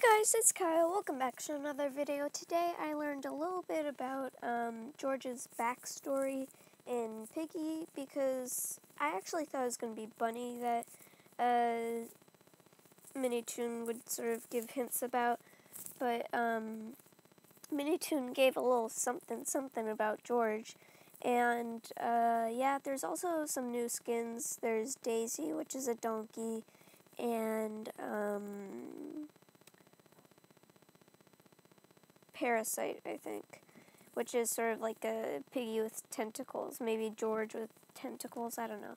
Guys, it's Kyle. Welcome back to another video. Today I learned a little bit about George's backstory in Piggy because I actually thought it was going to be funny that Minitoon would sort of give hints about, but Minitoon gave a little something about George. And yeah, there's also some new skins. There's Daisy, which is a donkey, and Parasite, I think, which is sort of like a piggy with tentacles. Maybe George with tentacles, I don't know.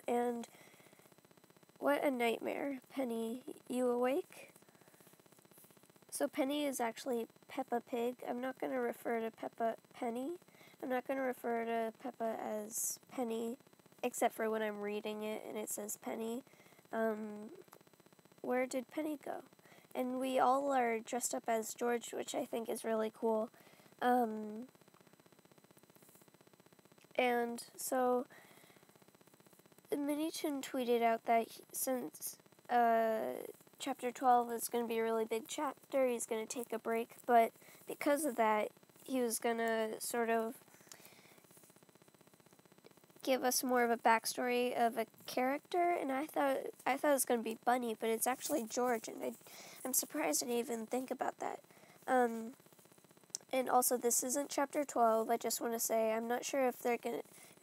And what a nightmare. Penny, you awake? So Penny is actually Peppa Pig. I'm not going to refer to Penny. I'm not going to refer to Peppa as Penny, except for when I'm reading it and it says Penny. Where did Penny go? And we all are dressed up as George, which I think is really cool. And so Minitoon tweeted out that since Chapter 12 is going to be a really big chapter, he's going to take a break, but because of that, he was going to sort of give us more of a backstory of a character, and I thought it was going to be Bunny, but it's actually George, and I'm surprised I didn't even think about that. And also, this isn't Chapter 12. I just want to say I'm not sure if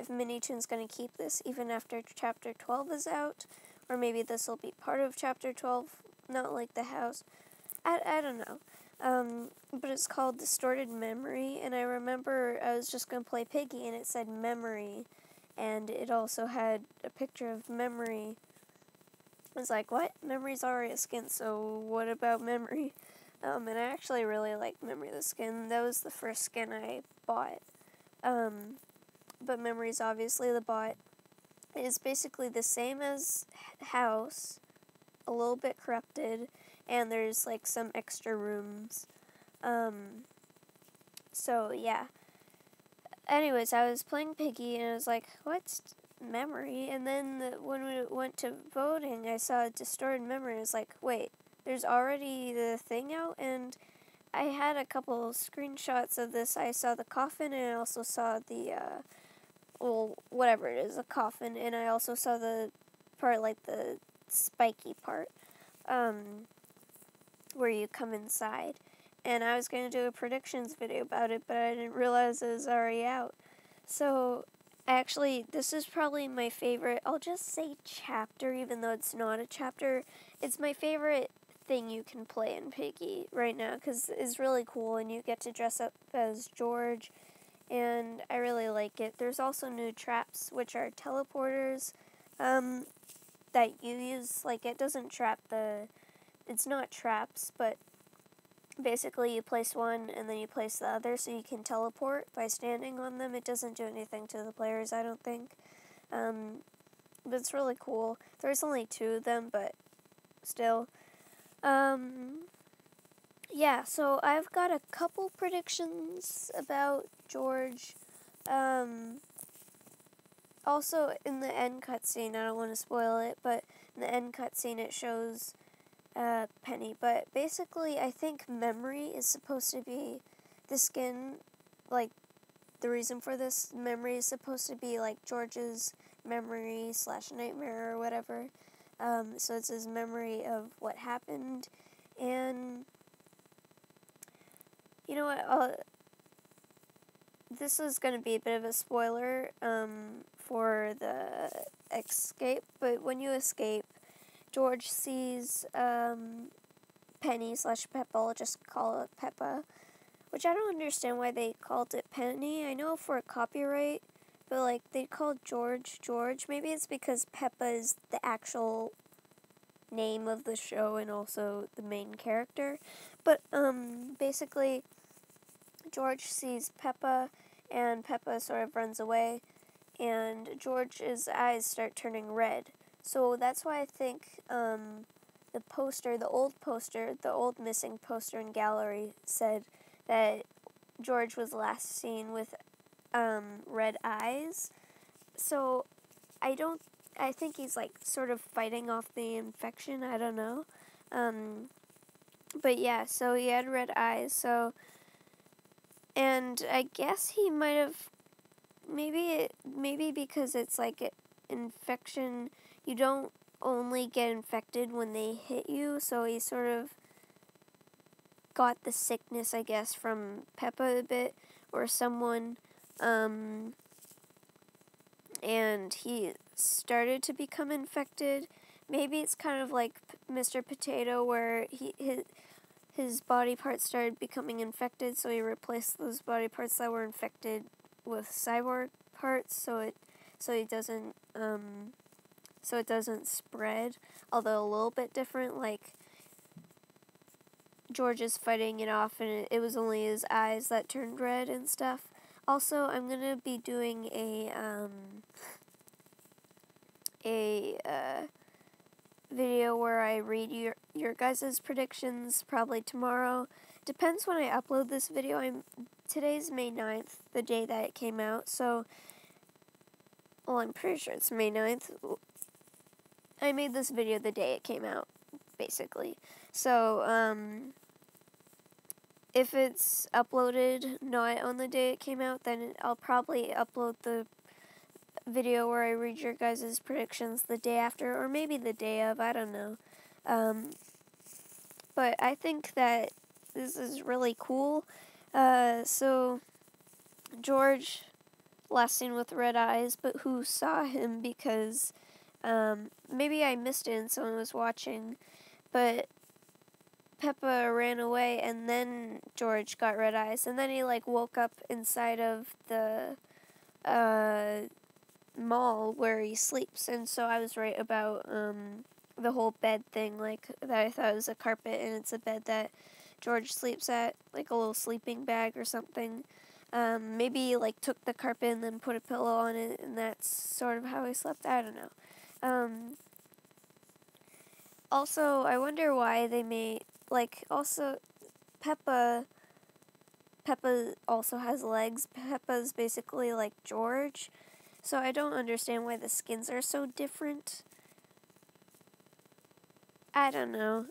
Minitoon's going to keep this even after Chapter 12 is out, or maybe this will be part of Chapter 12, not like the house. I don't know. But it's called Distorted Memory, and I remember I was just going to play Piggy, and it said Memory, and it also had a picture of Memory. I was like, what? Memory's already a skin, so what about Memory? And I actually really like Memory the skin. That was the first skin I bought. But Memory's obviously the bot. It is basically the same as House, a little bit corrupted, and there's like some extra rooms. So yeah. Anyways, I was playing Piggy, and I was like, what's Memory? And then when we went to voting, I saw Distorted Memory. I was like, wait, there's already the thing out? And I had a couple screenshots of this. I saw the coffin, and I also saw the, whatever it is, a coffin, and I also saw the part, like the spiky part, where you come inside. And I was going to do a predictions video about it, but I didn't realize it was already out. So, actually, this is probably my favorite, I'll just say chapter, even though it's not a chapter. It's my favorite thing you can play in Piggy right now, because it's really cool, and you get to dress up as George, and I really like it. There's also new traps, which are teleporters, that you use. Like, it doesn't trap it's not traps, but basically, you place one, and then you place the other, so you can teleport by standing on them. It doesn't do anything to the players, I don't think. But it's really cool. There's only 2 of them, but still. Yeah, so I've got a couple predictions about George. Also, in the end cutscene, I don't want to spoil it, but in the end cutscene, it shows Penny, but basically I think Memory is supposed to be the skin, like the reason for this Memory is supposed to be like George's memory / nightmare or whatever, so it's his memory of what happened. And you know what, this is going to be a bit of a spoiler for the escape, but when you escape, George sees Penny / Peppa, I'll just call it Peppa, which I don't understand why they called it Penny. I know for copyright, but like they called George. Maybe it's because Peppa is the actual name of the show and also the main character. But basically, George sees Peppa, and Peppa sort of runs away, and George's eyes start turning red. So that's why I think the old missing poster in gallery said that George was last seen with red eyes. So I think he's like sort of fighting off the infection, I don't know. But yeah, so he had red eyes, and I guess he might have, maybe because it's like an infection, you don't only get infected when they hit you, so he sort of got the sickness, I guess, from Peppa a bit, or someone, and he started to become infected. Maybe it's kind of like Mr. Potato, where his body parts started becoming infected, so he replaced those body parts that were infected with cyborg parts, so it doesn't spread. Although a little bit different, like George is fighting it off, and it was only his eyes that turned red and stuff. Also, I'm gonna be doing a video where I read your guys' predictions, probably tomorrow. Depends when I upload this video. Today's May 9th, the day that it came out, so, well, I'm pretty sure it's May 9th. I made this video the day it came out, basically. So, if it's uploaded not on the day it came out, then I'll probably upload the video where I read your guys' predictions the day after, or maybe the day of, I don't know. But I think that this is really cool. So, George, last seen with red eyes, but who saw him because, maybe I missed it and someone was watching, but Peppa ran away, and then George got red eyes, and then he, like, woke up inside of the, mall where he sleeps, and so I was right about, the whole bed thing, like, that I thought it was a carpet, and it's a bed that George sleeps at, like a little sleeping bag or something. Maybe he, like, took the carpet and then put a pillow on it, and that's sort of how he slept, I don't know. Also, I wonder why they made, like, also, Peppa also has legs. Peppa's basically like George, so I don't understand why the skins are so different. I don't know.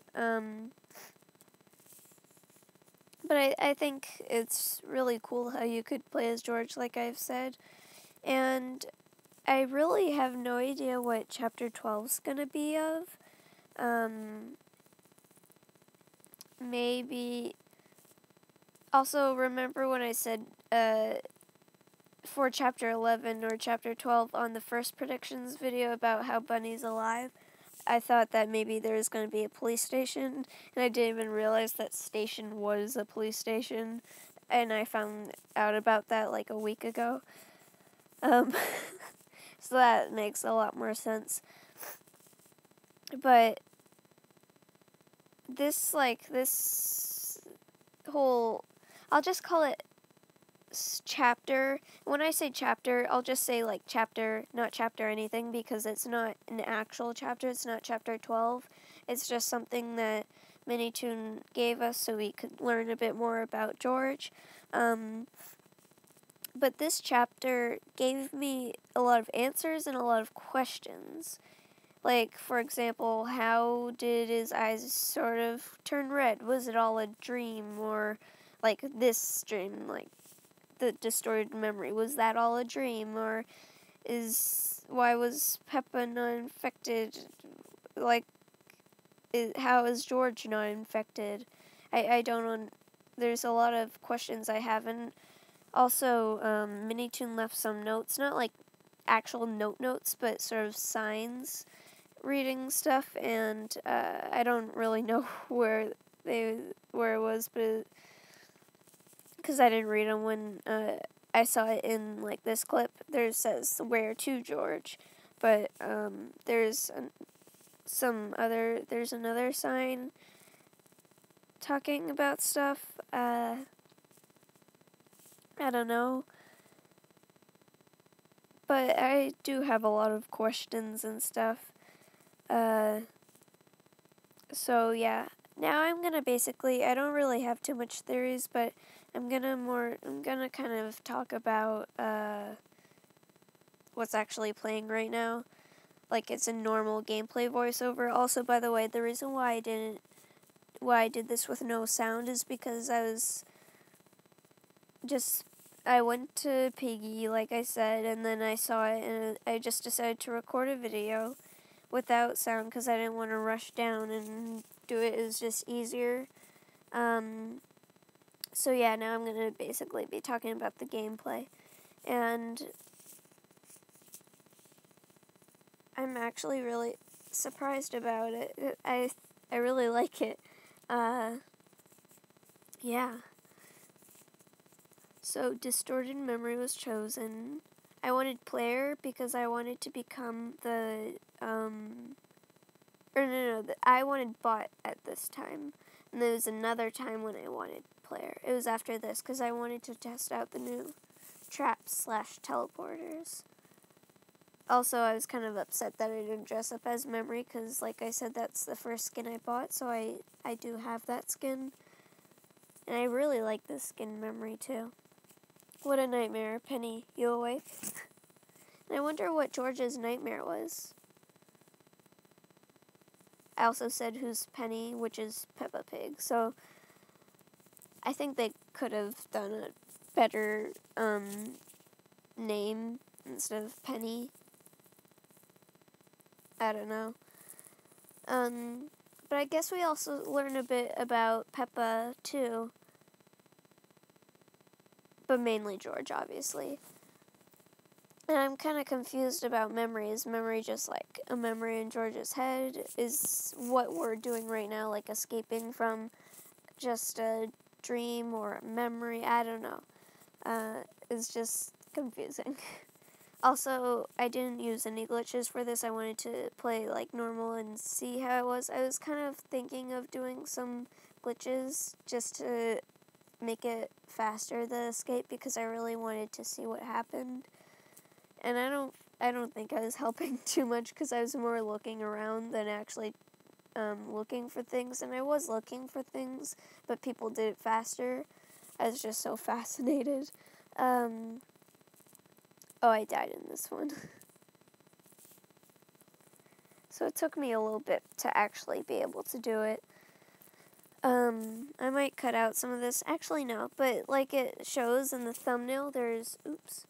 But I think it's really cool how you could play as George, like I've said. And I really have no idea what Chapter 12's gonna be of. Maybe... Also, remember when I said, for Chapter 11 or Chapter 12 on the first predictions video about how Bunny's alive? I thought that maybe there was going to be a police station, and I didn't even realize that station was a police station, and I found out about that like a week ago. So that makes a lot more sense. But this whole, I'll just call it chapter. When I say chapter, I'll just say like chapter, not chapter anything, because it's not an actual chapter. It's not chapter 12. It's just something that Minitoon gave us so we could learn a bit more about George. But this chapter gave me a lot of answers and a lot of questions. Like, for example, how did his eyes sort of turn red? Was it all a dream, or like this dream, like the distorted memory? Was that all a dream, or why was Peppa not infected? Like, how is George not infected? I don't know. There's a lot of questions I have, and also Minitoon left some notes, not like actual notes, but sort of signs, reading stuff, and I don't really know where it was, but because I didn't read them when I saw it in like this clip. There says "Where to, George," but there's another sign talking about stuff. I don't know. But I do have a lot of questions and stuff. So yeah. Now I'm gonna basically, I don't really have too much theories, but I'm gonna kind of talk about what's actually playing right now. like it's a normal gameplay voiceover. Also, by the way, the reason why I did this with no sound is because I went to Piggy, like I said, and then I saw it, and I just decided to record a video without sound because I didn't want to rush down and do it. It was just easier. So yeah, now I'm going to basically be talking about the gameplay. And I'm actually really surprised about it. I really like it. Yeah. So distorted memory was chosen. I wanted player because I wanted to become the I wanted bot at this time. And there was another time when I wanted player. It was after this because I wanted to test out the new traps/teleporters. Also, I was kind of upset that I didn't dress up as Memory because, like I said, that's the first skin I bought, so I do have that skin. And I really like this skin, Memory, too. What a nightmare. Penny, you awake? And I wonder what George's nightmare was. I also said who's Penny, which is Peppa Pig, so I think they could have done a better name instead of Penny. I don't know. But I guess we also learn a bit about Peppa, too. But mainly George, obviously. And I'm kind of confused about Memory. Is Memory just like a memory in George's head? Is what we're doing right now like escaping from just a dream or a memory? I don't know. It's just confusing. Also, I didn't use any glitches for this. I wanted to play like normal and see how it was. I was kind of thinking of doing some glitches just to make it faster, the escape, because I really wanted to see what happened. And I don't think I was helping too much because I was more looking around than actually looking for things. And I was looking for things, but people did it faster. I was just so fascinated. Oh, I died in this one. So it took me a little bit to actually be able to do it. I might cut out some of this. Actually, no. But like it shows in the thumbnail, there's... Oops.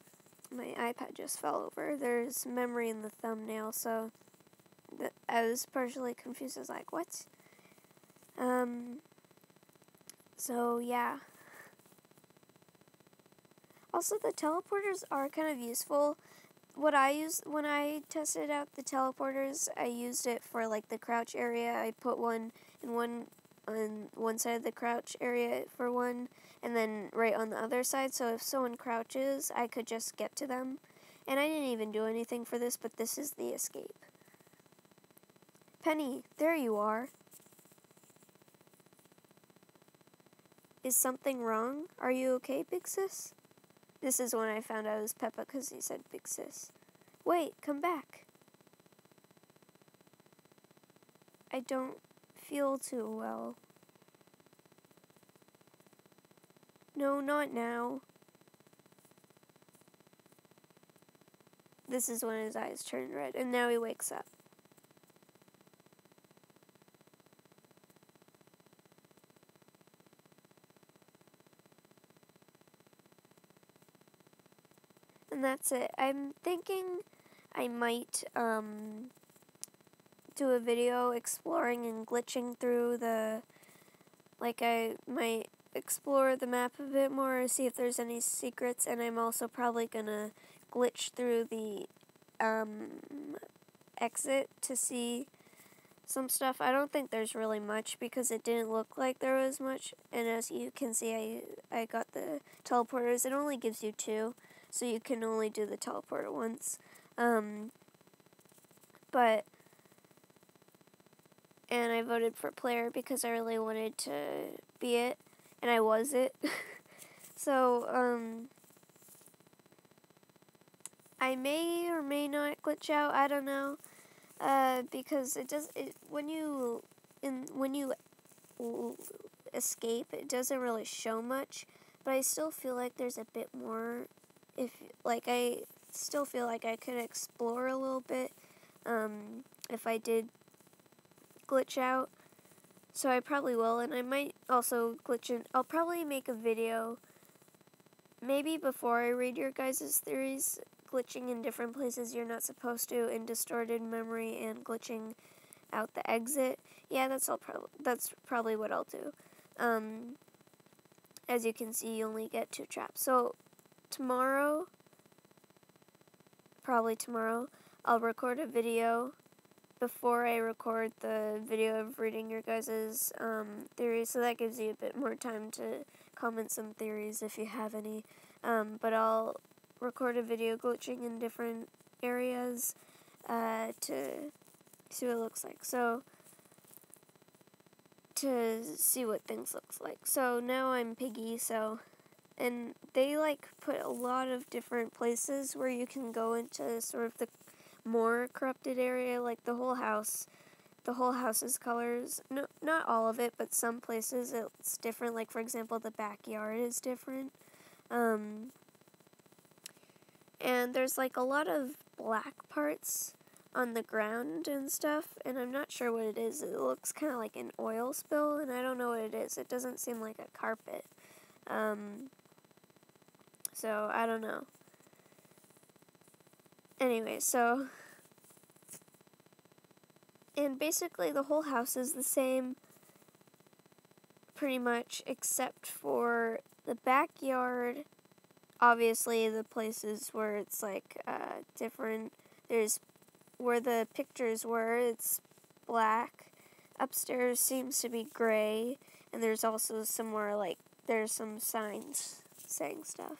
My iPad just fell over. There's Memory in the thumbnail, so... I was partially confused. I was like, what? So, yeah. Also, the teleporters are kind of useful. What I used when I tested out the teleporters, I used it for like the crouch area. I put one on one side of the crouch area for one, and then right on the other side. So if someone crouches, I could just get to them. And I didn't even do anything for this, but this is the escape. Penny, there you are. Is something wrong? Are you okay, big sis? This is when I found out it was Peppa because he said big sis. Wait, come back. I don't feel too well. No, not now. This is when his eyes turned red, and now he wakes up. And that's it. I'm thinking I might do a video exploring and glitching through the... Like, I might explore the map a bit more, see if there's any secrets, and I'm also probably gonna glitch through the exit to see some stuff. I don't think there's really much because it didn't look like there was much, and as you can see, I got the teleporters. It only gives you 2, so you can only do the teleporter once. And I voted for player because I really wanted to be it, and I was it. So, I may or may not glitch out, I don't know, because when you escape, it doesn't really show much, but I still feel like there's a bit more, I still feel like I could explore a little bit, if I did glitch out. So I probably will, and I might also glitch in. I'll probably make a video maybe before I read your guys' theories, glitching in different places you're not supposed to, in distorted memory, and glitching out the exit. Yeah, that's probably what I'll do. As you can see, you only get 2 traps. So probably tomorrow, I'll record a video before I record the video of reading your guys' theories, so that gives you a bit more time to comment some theories if you have any. But I'll record a video glitching in different areas to see what it looks like. So, to see what things looks like. So now I'm Piggy, and they put a lot of different places where you can go into sort of the more corrupted area, like the whole house. The whole house's colors, no, not all of it, but some places it's different. Like, for example, the backyard is different. And there's a lot of black parts on the ground and stuff, and I'm not sure what it is. It looks kind of like an oil spill, and I don't know what it is. It doesn't seem like a carpet. So I don't know. Anyway, and basically the whole house is the same, pretty much, except for the backyard. Obviously, the places where it's different. There's where the pictures were, it's black. Upstairs seems to be gray, and there's also somewhere there's some signs saying stuff.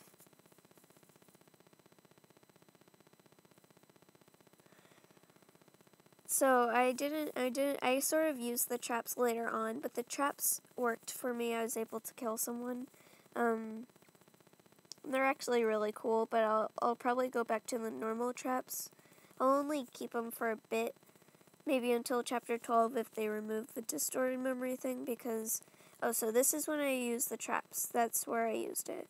So I sort of used the traps later on, but the traps worked for me. I was able to kill someone. They're actually really cool, but I'll probably go back to the normal traps. I'll only keep them for a bit, maybe until chapter 12 if they remove the distorted memory thing, because, so this is when I used the traps. That's where I used it.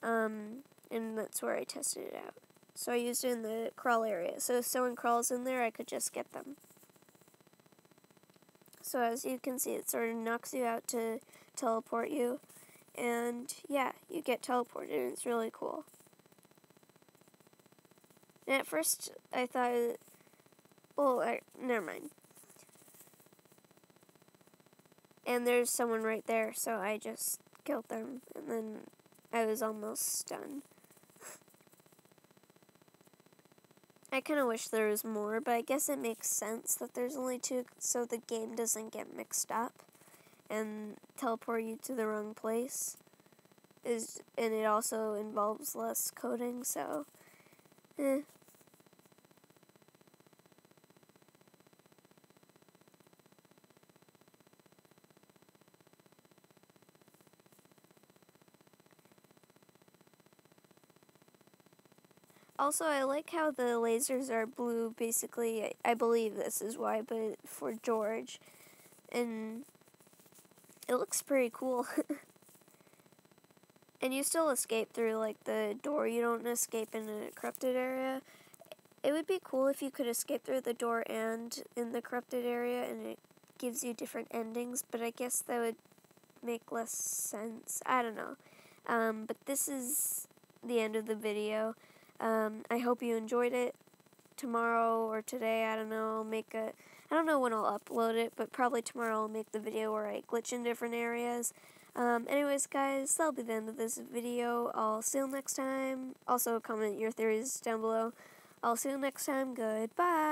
And that's where I tested it out. So I used it in the crawl area. So if someone crawls in there, I could just get them. So as you can see, it sort of knocks you out to teleport you. And yeah, you get teleported, and it's really cool. And at first, I thought, never mind. And there's someone right there, so I just killed them, and then I was almost done. I kind of wish there was more, but I guess it makes sense that there's only 2, so the game doesn't get mixed up and teleport you to the wrong place. And it also involves less coding, so Also, I like how the lasers are blue, basically. I believe this is why, but for George. And it looks pretty cool. And you still escape through, the door. You don't escape in a corrupted area. It would be cool if you could escape through the door and in the corrupted area, and it gives you different endings, but I guess that would make less sense. I don't know. But this is the end of the video. I hope you enjoyed it. Tomorrow or today, I don't know, I don't know when I'll upload it, but probably tomorrow I'll make the video where I glitch in different areas. Anyways, guys, that'll be the end of this video. I'll see you next time. Also, comment your theories down below. I'll see you next time. Goodbye.